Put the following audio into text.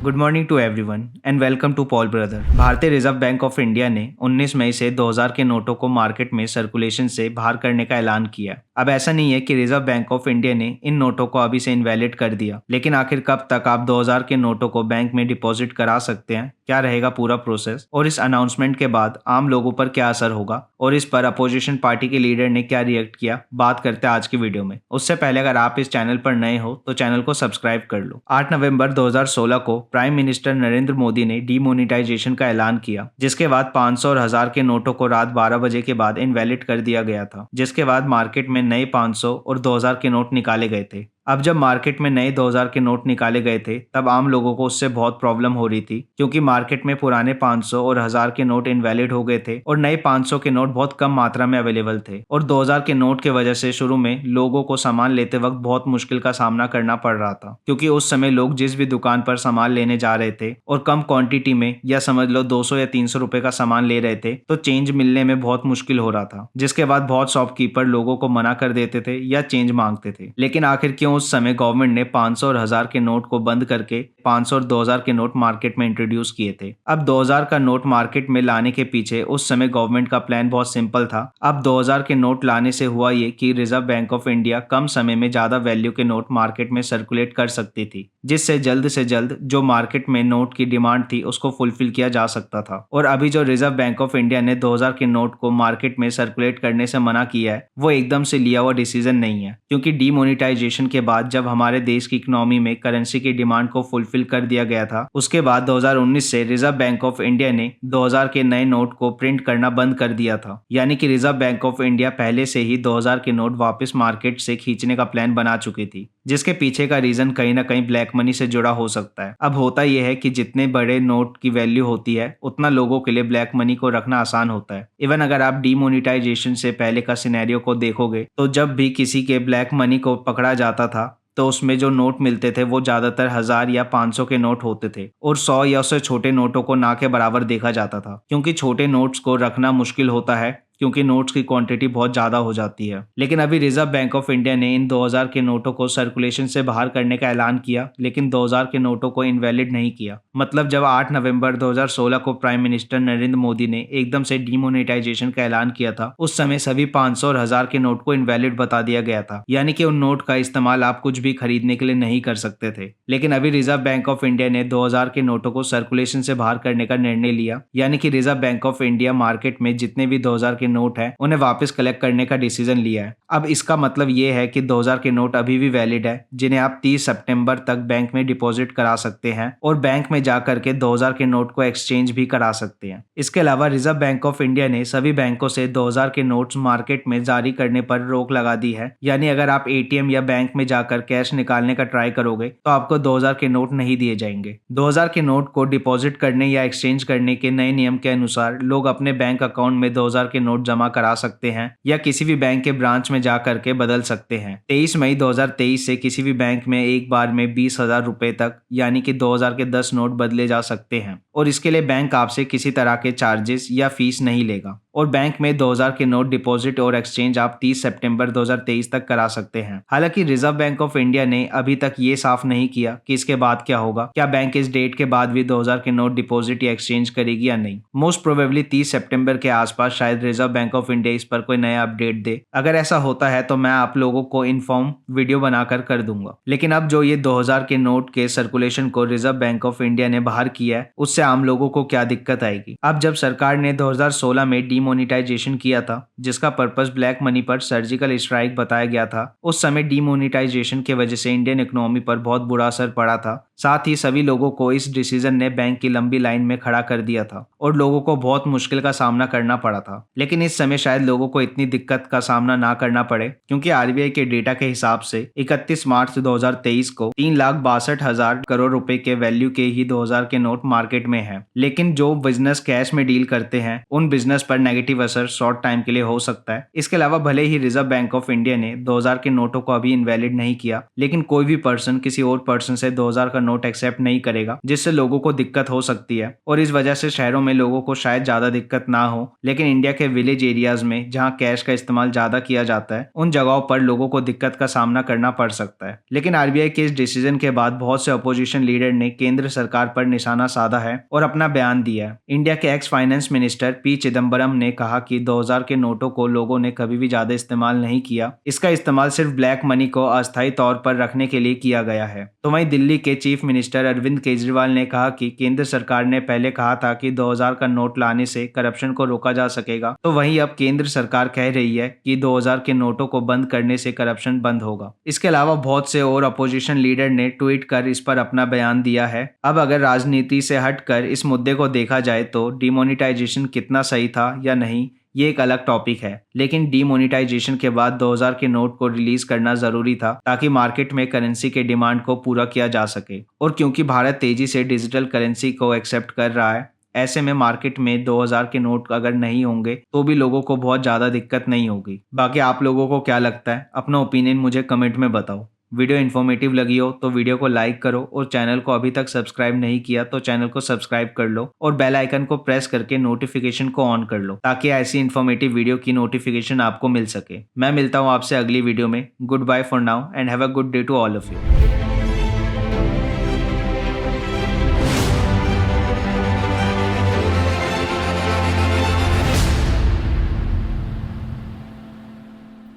Good morning to everyone and welcome to Paul brother. भारतीय reserve bank of India ने 19 मई से 2000 के नोटों को मार्केट में सर्कुलेशन से बाहर करने का ऐलान किया। अब ऐसा नहीं है कि रिजर्व बैंक ऑफ इंडिया ने इन नोटों को अभी से इनवैलिड कर दिया, लेकिन आखिर कब तक आप 2000 के नोटों को बैंक में डिपॉजिट करा सकते हैं, क्या रहेगा पूरा प्रोसेस और इस अनाउंसमेंट के बाद आम लोगों पर क्या असर होगा और इस पर अपोजिशन पार्टी के लीडर ने क्या रिएक्ट किया, बात करते हैं आज की वीडियो में। उससे पहले अगर आप इस चैनल पर नए हो तो चैनल को सब्सक्राइब कर लो। 8 नवंबर 2016 को प्राइम मिनिस्टर नरेंद्र मोदी ने डीमोनेटाइजेशन का ऐलान किया, जिसके बाद 500 और 1000 के नोटों को रात 12 बजे के बाद इनवैलिड कर दिया गया था, जिसके बाद मार्केट में नए 500 और 2000 के नोट निकाले गए थे। अब जब मार्केट में नए 2000 के नोट निकाले गए थे तब आम लोगों को उससे बहुत प्रॉब्लम हो रही थी, क्योंकि मार्केट में पुराने 500 और 1000 के नोट इनवैलिड हो गए थे और नए 500 के नोट बहुत कम मात्रा में अवेलेबल थे। और 2000 के नोट की वजह से शुरू में लोगों को सामान लेते वक्त बहुत मुश्किल का सामना करना पड़ रहा था, क्योंकि उस समय लोग जिस भी दुकान पर सामान लेने जा रहे थे और कम क्वांटिटी में, या समझ लो 200 या 300 रुपए का सामान ले रहे थे, तो चेंज मिलने में बहुत मुश्किल हो रहा था, जिसके बाद बहुत शॉपकीपर लोगों को मना कर देते थे या चेंज मांगते थे। लेकिन आखिर क्यों उस समय गवर्नमेंट ने 500 और 1000 के नोट को बंद करके 500 और 2000 के नोट मार्केट में इंट्रोड्यूस किए थे? अब 2000 का नोट मार्केट में लाने के पीछे उस समय गवर्नमेंट का प्लान बहुत सिंपल था। अब 2000 के नोट लाने से हुआ ये कि रिजर्व बैंक ऑफ इंडिया कम समय में ज्यादा वैल्यू के नोट मार्केट में सर्कुलेट कर सकती थी, जिससे जल्द से जल्द जो मार्केट में नोट की डिमांड थी उसको फुलफिल किया जा सकता था। और अभी जो रिजर्व बैंक ऑफ इंडिया ने 2000 के नोट को मार्केट में सर्कुलेट करने से मना किया है, वो एकदम से लिया हुआ डिसीजन नहीं है, क्योंकि डीमोनेटाइजेशन के बाद जब हमारे देश की इकोनॉमी में करेंसी की डिमांड को फुलफिल कर दिया गया था, उसके बाद 2019 से रिजर्व बैंक ऑफ इंडिया ने 2000 के नए नोट को प्रिंट करना बंद कर दिया था। यानी कि रिजर्व बैंक ऑफ इंडिया पहले से ही 2000 के नोट वापस मार्केट से खींचने का प्लान बना चुकी थी, जिसके पीछे का रीजन कहीं ना कहीं ब्लैक मनी से जुड़ा हो सकता है। अब होता यह है कि जितने बड़े नोट की वैल्यू होती है उतना लोगों के लिए ब्लैक मनी को रखना आसान होता है। इवन अगर आप डीमोनेटाइजेशन से पहले का सिनेरियो को देखोगे तो जब भी किसी के ब्लैक मनी को पकड़ा जाता था तो उसमें जो नोट मिलते थे वो ज्यादातर 1000 या 500 के नोट होते थे और 100 या उससे छोटे नोटों को ना के बराबर देखा जाता था, क्योंकि छोटे नोट्स को रखना मुश्किल होता है, क्योंकि नोट्स की क्वांटिटी बहुत ज्यादा हो जाती है। लेकिन अभी रिजर्व बैंक ऑफ इंडिया ने इन 2000 के नोटों को सर्कुलेशन से बाहर करने का ऐलान किया, लेकिन 2000 के नोटों को इनवैलिड नहीं किया। मतलब जब 8 नवंबर 2016 को प्राइम मिनिस्टर नरेंद्र मोदी ने एकदम से डीमोनेटाइजेशन का ऐलान किया था, उस समय सभी 500 और 1000 के नोट को इनवैलिड बता दिया गया था, यानी कि उन नोट का इस्तेमाल आप कुछ भी खरीदने के लिए नहीं कर सकते थे। लेकिन अभी रिजर्व बैंक ऑफ इंडिया ने 2000 के नोटों को सर्कुलेशन से बाहर करने का निर्णय लिया, यानी कि reserve bank of India market में जितने भी 2000 के नोट है उन्हें वापस कलेक्ट करने का डिसीजन लिया है। अब इसका मतलब ये है कि 2000 के नोट अभी भी वैलिड है, जिन्हें आप 30 सितंबर तक बैंक में डिपॉजिट करा सकते हैं और बैंक में जाकर के 2000 के नोट को एक्सचेंज भी करा सकते हैं। इसके अलावा रिजर्व बैंक ऑफ इंडिया ने सभी बैंकों से 2000 के नोट्स मार्केट में जारी करने पर रोक लगा दी है, यानी अगर आप एटीएम या बैंक में जाकर कैश निकालने का ट्राई करोगे तो आपको 2000 के नोट नहीं दिए जाएंगे। 2000 के नोट को डिपॉजिट करने या एक्सचेंज करने के नए नियम के अनुसार लोग अपने बैंक अकाउंट में 2000 के नोट जमा करा सकते हैं या किसी भी बैंक के ब्रांच में जा करके बदल सकते हैं। 23 मई 2023 से किसी भी बैंक में एक बार में 20,000 रुपए तक, यानी कि 2000 के 10 नोट बदले जा सकते हैं और इसके लिए बैंक आपसे किसी तरह के चार्जेस या फीस नहीं लेगा। और बैंक में 2000 के नोट डिपॉजिट और एक्सचेंज आप 30 सितंबर 2023 तक करा सकते हैं। हालांकि रिजर्व बैंक ऑफ इंडिया ने अभी तक ये साफ नहीं किया कि इसके बाद क्या होगा, क्या बैंक इस डेट के बाद भी 2000 के नोट डिपॉजिट या एक्सचेंज करेगी या नहीं। मोस्ट प्रोबेबली 30 सितंबर के आसपास शायद रिजर्व बैंक ऑफ इंडिया इस पर कोई नया अपडेट दे। अगर ऐसा होता है तो मैं आप लोगों को इन्फॉर्म वीडियो बनाकर कर दूंगा। लेकिन अब जो ये 2000 के नोट के सर्कुलेशन को रिजर्व बैंक ऑफ इंडिया ने बाहर किया है, उससे आम लोगों को क्या दिक्कत आएगी। अब जब सरकार ने 2016 में डीमोनेटाइजेशन किया था, जिसका पर्पस ब्लैक मनी पर सर्जिकल स्ट्राइक बताया गया था, उस समय डीमोनेटाइजेशन की वजह से इंडियन इकोनॉमी पर बहुत बुरा असर पड़ा था। साथ ही सभी लोगों को इस डिसीजन ने बैंक की लंबी लाइन में खड़ा कर दिया था और लोगों को बहुत मुश्किल का सामना करना पड़ा था। लेकिन इस समय शायद लोगों को इतनी दिक्कत का सामना ना करना पड़े, क्योंकि आरबीआई के डेटा के हिसाब से 31 मार्च 2023 को 3,62,000 करोड़ रुपए के वैल्यू के ही 2000 के नोट मार्केट में है, लेकिन जो बिजनेस कैश में डील करते हैं उन बिजनेस पर नेगेटिव असर शॉर्ट टाइम के लिए हो सकता है। इसके अलावा भले ही रिजर्व बैंक ऑफ इंडिया ने 2000 के नोटों को अभी इनवैलिड नहीं किया, लेकिन कोई भी पर्सन किसी और पर्सन से 2000 का नोट एक्सेप्ट नहीं करेगा, जिससे लोगों को दिक्कत हो सकती है और इस वजह से शहरों में लोगों को शायद ज्यादा दिक्कत ना हो, लेकिन इंडिया के विलेज एरियाज में जहां कैश का इस्तेमाल ज्यादा किया जाता है उन जगहों पर लोगों को दिक्कत का सामना करना पड़ सकता है। लेकिन आरबीआई के इस डिसीजन के बाद बहुत से अपोजिशन लीडर ने केंद्र सरकार पर निशाना साधा है और अपना बयान दिया है। इंडिया के ex finance minister P Chidambaram ने कहा कि 2000 के नोटों को लोगों ने कभी भी ज्यादा इस्तेमाल नहीं किया, इसका इस्तेमाल सिर्फ ब्लैक मनी को अस्थायी तौर पर रखने के लिए किया गया है। तो वहीं दिल्ली के चीफ मिनिस्टर अरविंद केजरीवाल ने कहा कि केंद्र सरकार ने पहले कहा था कि 2000 का नोट लाने से करप्शन को रोका जा सकेगा, तो वहीं अब केंद्र सरकार कह रही है कि 2000 के नोटों को बंद करने से करप्शन बंद होगा। इसके अलावा बहुत से और अपोजिशन लीडर ने ट्वीट कर इस पर अपना बयान दिया है। अब अगर राजनीति से हटकर इस मुद्दे को देखा जाए तो डिमोनेटाइजेशन कितना सही था या नहीं, ये एक अलग टॉपिक है, लेकिन डीमोनेटाइजेशन के बाद 2000 के नोट को रिलीज करना जरूरी था ताकि मार्केट में करेंसी के डिमांड को पूरा किया जा सके। और क्योंकि भारत तेजी से डिजिटल करेंसी को एक्सेप्ट कर रहा है, ऐसे में मार्केट में 2000 के नोट अगर नहीं होंगे तो भी लोगों को बहुत ज्यादा दिक्कत नहीं होगी। बाकी आप लोगों को क्या लगता है, अपना ओपिनियन मुझे कमेंट में बताओ। वीडियो इन्फॉर्मेटिव लगी हो तो वीडियो को लाइक करो और चैनल को अभी तक सब्सक्राइब नहीं किया तो चैनल को सब्सक्राइब कर लो और बेल आइकन को प्रेस करके नोटिफिकेशन को ऑन कर लो ताकि ऐसी इन्फॉर्मेटिव वीडियो की नोटिफिकेशन आपको मिल सके। मैं मिलता हूँ आपसे अगली वीडियो में। Good bye for now and have a good day to all of you.